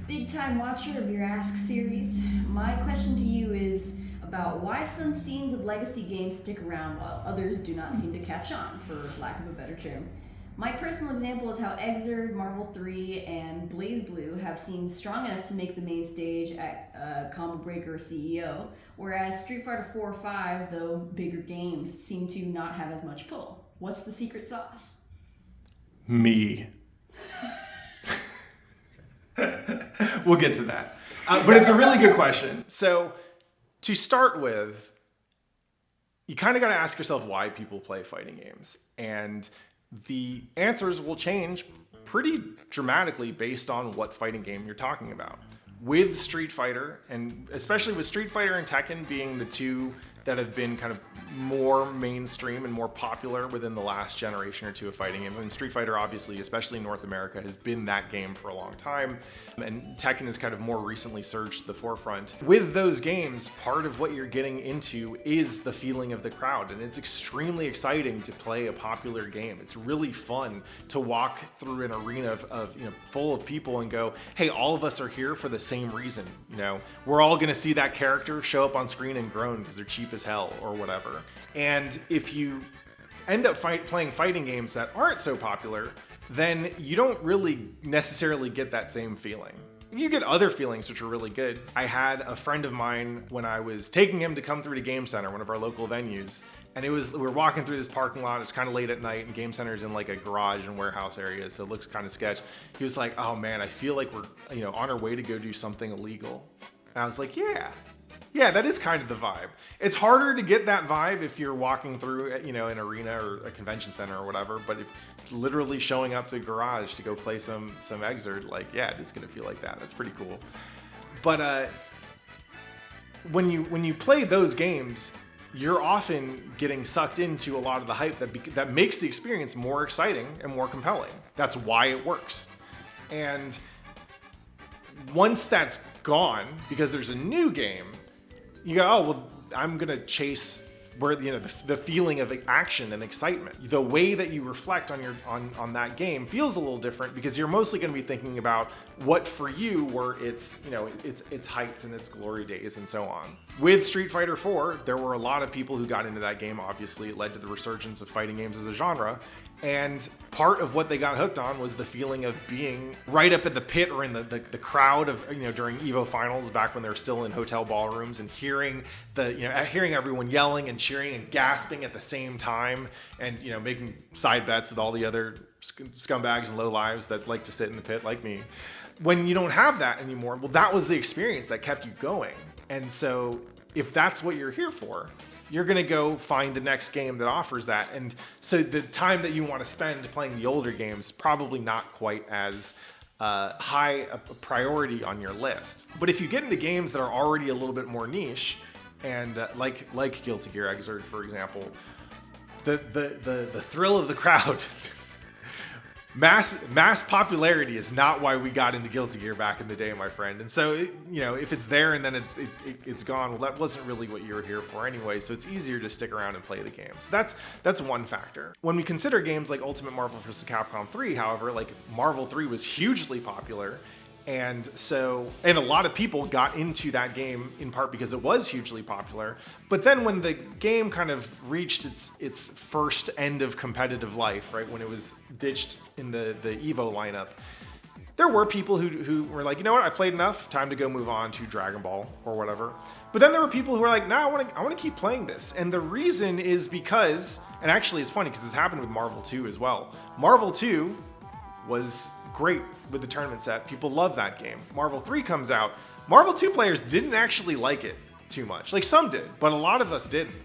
Big time watcher of your Ask series, my question to you is about why some scenes of legacy games stick around while others do not seem to catch on, for lack of a better term. My personal example is how Exerd, Marvel 3, and BlazBlue have scenes strong enough to make the main stage at Combo Breaker or CEO, whereas Street Fighter 4 or 5, though bigger games, seem to not have as much pull. What's the secret sauce? Me. We'll get to that. But it's a really good question. So to start with, you kind of got to ask yourself why people play fighting games. And the answers will change pretty dramatically based on what fighting game you're talking about. With Street Fighter, and especially with Street Fighter and Tekken being the two that have been kind of more mainstream and more popular within the last generation or two of fighting games. And Street Fighter, obviously, especially in North America, has been that game for a long time. And Tekken has kind of more recently surged to the forefront. With those games, part of what you're getting into is the feeling of the crowd. And it's extremely exciting to play a popular game. It's really fun to walk through an arena of full of people and go, hey, all of us are here for the same reason. We're all going to see that character show up on screen and groan because they're cheap as hell or whatever. And if you end up playing fighting games that aren't so popular, then you don't really necessarily get that same feeling. You get other feelings which are really good. I had a friend of mine when I was taking him to come through to Game Center, one of our local venues, and we were walking through this parking lot. It's kind of late at night, and Game Center's in like a garage and warehouse area, so it looks kind of sketch. He was like, "Oh man, I feel like we're on our way to go do something illegal." And I was like, Yeah, that is kind of the vibe. It's harder to get that vibe if you're walking through, an arena or a convention center or whatever. But if literally showing up to a garage to go play some Exerd, it's gonna feel like that. That's pretty cool. But when you play those games, you're often getting sucked into a lot of the hype that makes the experience more exciting and more compelling. That's why it works. And once that's gone, because there's a new game, you go, oh, well, I'm going to chase where the feeling of action and excitement. The way that you reflect on that game feels a little different because you're mostly going to be thinking about what for you were its heights and its glory days and so on. With Street Fighter 4, there were a lot of people who got into that game. Obviously, it led to the resurgence of fighting games as a genre. And part of what they got hooked on was the feeling of being right up at the pit or in the crowd of during EVO finals back when they were still in hotel ballrooms and hearing everyone yelling and cheering and gasping at the same time and making side bets with all the other scumbags and low lives that like to sit in the pit like me. When you don't have that anymore, well, that was the experience that kept you going. And so if that's what you're here for, you're going to go find the next game that offers that. And so the time that you want to spend playing the older games, probably not quite as high a priority on your list. But if you get into games that are already a little bit more niche, and like Guilty Gear Xrd, for example, the thrill of the crowd, mass popularity is not why we got into Guilty Gear back in the day, my friend. And so if it's there and then it's gone, well, that wasn't really what you were here for anyway. So it's easier to stick around and play the game. So that's one factor. When we consider games like Ultimate Marvel vs. Capcom 3, however, like Marvel 3 was hugely popular. And a lot of people got into that game in part because it was hugely popular. But then when the game kind of reached its first end of competitive life, right, when it was ditched in the EVO lineup, there were people who were like, you know what, I played enough, time to go move on to Dragon Ball or whatever. But then there were people who were like, nah, I want to keep playing this. And the reason is because, and actually it's funny because this happened with Marvel 2 as well. Marvel 2 was great with the tournament set. People love that game. Marvel 3 comes out. Marvel 2 players didn't actually like it too much. Like some did, but a lot of us didn't.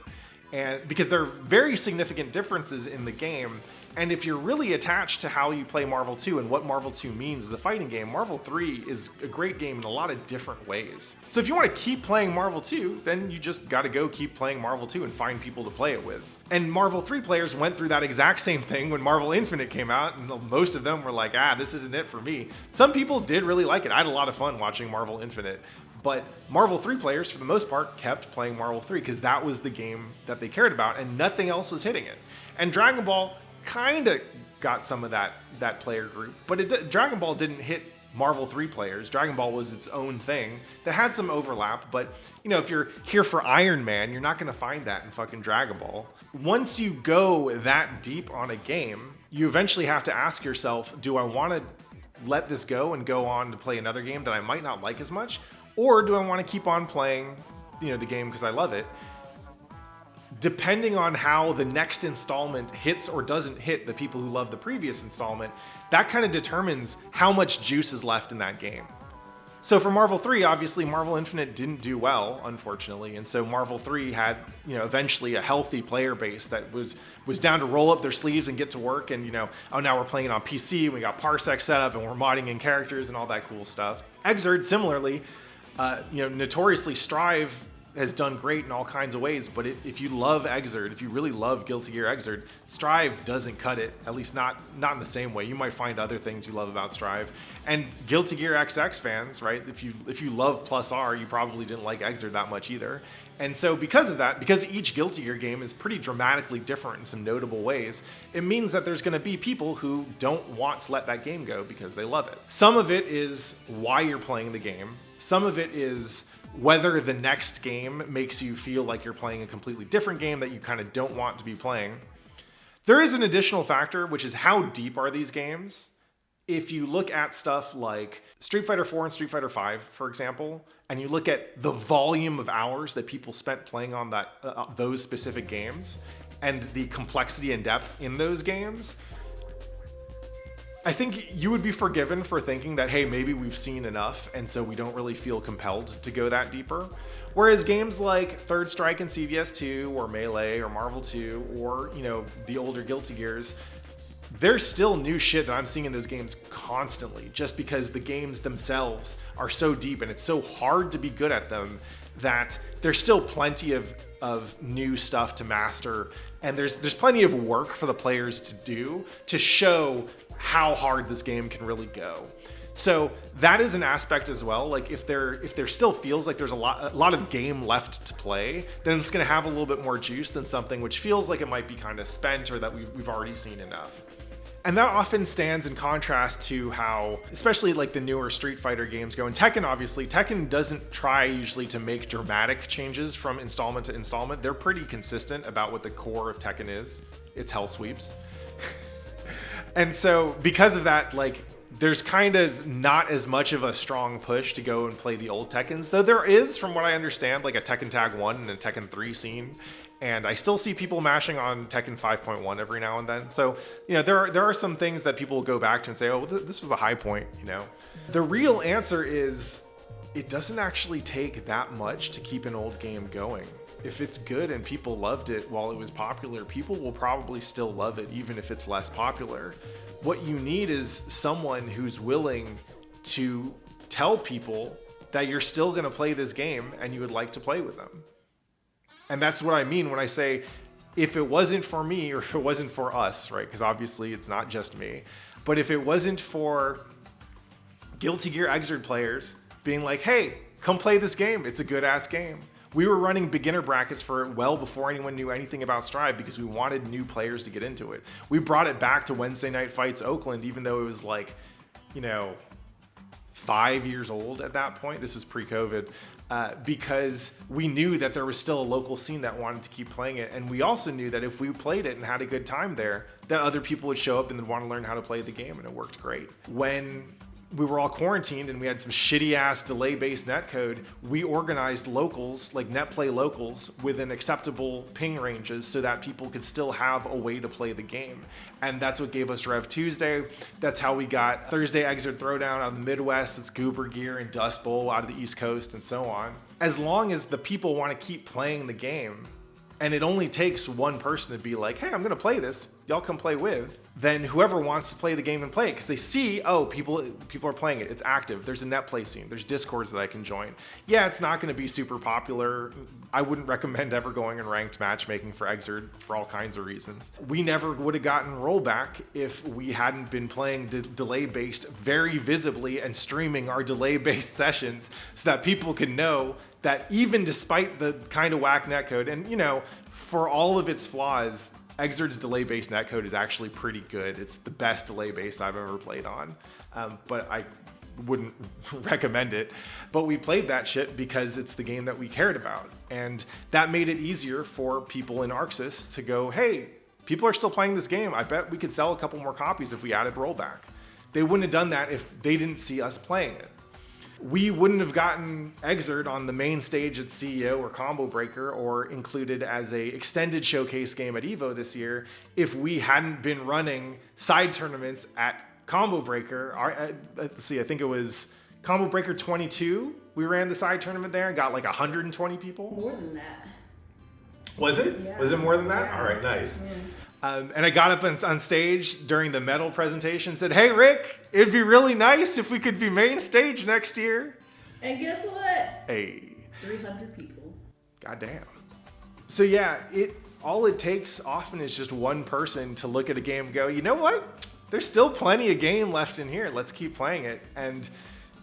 And because there are very significant differences in the game. And if you're really attached to how you play Marvel 2 and what Marvel 2 means as a fighting game, Marvel 3 is a great game in a lot of different ways. So if you want to keep playing Marvel 2, then you just got to go keep playing Marvel 2 and find people to play it with. And Marvel 3 players went through that exact same thing when Marvel Infinite came out, and most of them were like, this isn't it for me. Some people did really like it. I had a lot of fun watching Marvel Infinite. But Marvel 3 players, for the most part, kept playing Marvel 3 because that was the game that they cared about, and nothing else was hitting it. And Dragon Ball kind of got some of that player group, but Dragon Ball didn't hit Marvel 3 players. Dragon Ball was its own thing that had some overlap, but if you're here for Iron Man, you're not gonna find that in fucking Dragon Ball. Once you go that deep on a game, you eventually have to ask yourself, do I wanna let this go and go on to play another game that I might not like as much? Or do I wanna keep on playing, the game because I love it? Depending on how the next installment hits or doesn't hit the people who love the previous installment, that kind of determines how much juice is left in that game. So for Marvel 3, obviously Marvel Infinite didn't do well, unfortunately, and so Marvel 3 had, eventually a healthy player base that was down to roll up their sleeves and get to work, and now we're playing it on PC, we got Parsec set up, and we're modding in characters and all that cool stuff. Xrd, similarly, notoriously Strive has done great in all kinds of ways, but if you love Xrd, if you really love Guilty Gear Xrd, Strive doesn't cut it, at least not in the same way. You might find other things you love about Strive. And Guilty Gear XX fans, right? If you love Plus R, you probably didn't like Xrd that much either. And so because of that, because each Guilty Gear game is pretty dramatically different in some notable ways, it means that there's gonna be people who don't want to let that game go because they love it. Some of it is why you're playing the game. Some of it is whether the next game makes you feel like you're playing a completely different game that you kind of don't want to be playing. There is an additional factor, which is how deep are these games? If you look at stuff like Street Fighter 4 and Street Fighter 5, for example, and you look at the volume of hours that people spent playing on those specific games and the complexity and depth in those games, I think you would be forgiven for thinking that, hey, maybe we've seen enough, and so we don't really feel compelled to go that deeper. Whereas games like Third Strike and CVS 2, or Melee, or Marvel 2, or, the older Guilty Gears, there's still new shit that I'm seeing in those games constantly, just because the games themselves are so deep and it's so hard to be good at them that there's still plenty of new stuff to master, and there's plenty of work for the players to do to show how hard this game can really go. So that is an aspect as well. Like if there still feels like there's a lot of game left to play, then it's going to have a little bit more juice than something which feels like it might be kind of spent or that we've already seen enough. And that often stands in contrast to how, especially like the newer Street Fighter games go. And Tekken, obviously, Tekken doesn't try usually to make dramatic changes from installment to installment. They're pretty consistent about what the core of Tekken is. It's hell sweeps. And so because of that, like, there's kind of not as much of a strong push to go and play the old Tekkens, though there is, from what I understand, like a Tekken Tag 1 and a Tekken 3 scene. And I still see people mashing on Tekken 5.1 every now and then. So, there are some things that people will go back to and say, oh, this was a high point, The real answer is it doesn't actually take that much to keep an old game going. If it's good and people loved it while it was popular, people will probably still love it even if it's less popular. What you need is someone who's willing to tell people that you're still going to play this game and you would like to play with them. And that's what I mean when I say, if it wasn't for me or if it wasn't for us, right? Because obviously it's not just me. But if it wasn't for Guilty Gear Xrd players being like, hey, come play this game. It's a good ass game. We were running beginner brackets for it well before anyone knew anything about Strive because we wanted new players to get into it. We brought it back to Wednesday Night Fights Oakland, even though it was like, 5 years old at that point. This was pre-COVID. Because we knew that there was still a local scene that wanted to keep playing it. And we also knew that if we played it and had a good time there, that other people would show up and want to learn how to play the game, and it worked great. When we were all quarantined and we had some shitty ass delay based netcode, we organized locals, like netplay locals, within acceptable ping ranges so that people could still have a way to play the game. And that's what gave us Rev Tuesday. That's how we got Thursday Xrd Throwdown out of the Midwest. It's Goober Gear and Dust Bowl out of the East Coast and so on. As long as the people want to keep playing the game, and it only takes one person to be like, hey, I'm going to play this, y'all come play with, then whoever wants to play the game and play it, because they see, oh, people are playing it, it's active, there's a net play scene, there's discords that I can join. Yeah, it's not going to be super popular. I wouldn't recommend ever going in ranked matchmaking for Xrd for all kinds of reasons. We never would have gotten rollback if we hadn't been playing delay-based very visibly and streaming our delay-based sessions so that people could know that even despite the kind of whack netcode, and for all of its flaws, Xrd's delay-based netcode is actually pretty good. It's the best delay-based I've ever played on. But wouldn't recommend it. But we played that shit because it's the game that we cared about. And that made it easier for people in Arxis to go, hey, people are still playing this game. I bet we could sell a couple more copies if we added rollback. They wouldn't have done that if they didn't see us playing it. We wouldn't have gotten Exerd on the main stage at CEO or Combo Breaker or included as a extended showcase game at EVO this year if we hadn't been running side tournaments at Combo Breaker. Let's see, I think it was Combo Breaker 22. We ran the side tournament there and got like 120 people. More than that. Was it? Yeah. Was it more than that? Yeah. All right, nice. And I got up on stage during the medal presentation and said, hey, Rick, it'd be really nice if we could be main stage next year. And guess what? Hey. 300 people. Goddamn. So yeah, all it takes often is just one person to look at a game and go, you know what? There's still plenty of game left in here. Let's keep playing it. And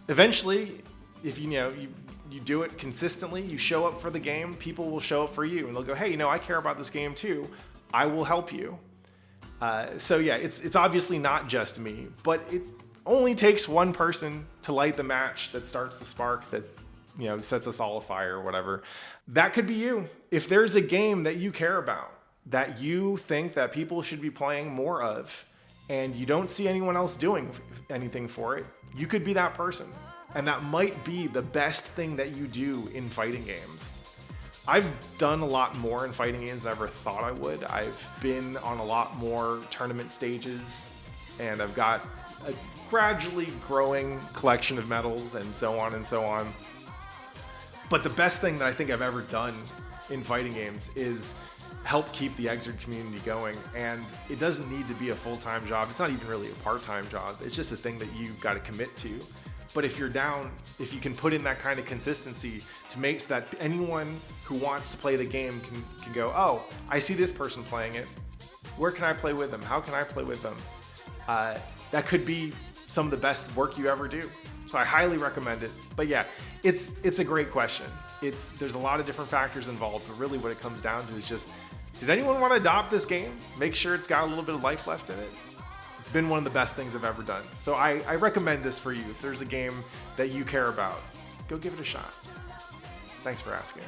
eventually, if you do it consistently, you show up for the game, people will show up for you. And they'll go, hey, I care about this game too. I will help you. So yeah, it's obviously not just me, but it only takes one person to light the match that starts the spark that sets us all afire or whatever. That could be you. If there's a game that you care about, that you think that people should be playing more of, and you don't see anyone else doing anything for it, you could be that person. And that might be the best thing that you do in fighting games. I've done a lot more in fighting games than I ever thought I would. I've been on a lot more tournament stages, and I've got a gradually growing collection of medals and so on and so on. But the best thing that I think I've ever done in fighting games is help keep the Exerd community going. And it doesn't need to be a full-time job. It's not even really a part-time job. It's just a thing that you've got to commit to. But if you're down, if you can put in that kind of consistency to make so that anyone who wants to play the game can go, oh, I see this person playing it. Where can I play with them? How can I play with them? That could be some of the best work you ever do. So I highly recommend it. But yeah, it's a great question. There's a lot of different factors involved, but really what it comes down to is just, did anyone want to adopt this game? Make sure it's got a little bit of life left in it. It's been one of the best things I've ever done. So I recommend this for you. If there's a game that you care about, go give it a shot. Thanks for asking.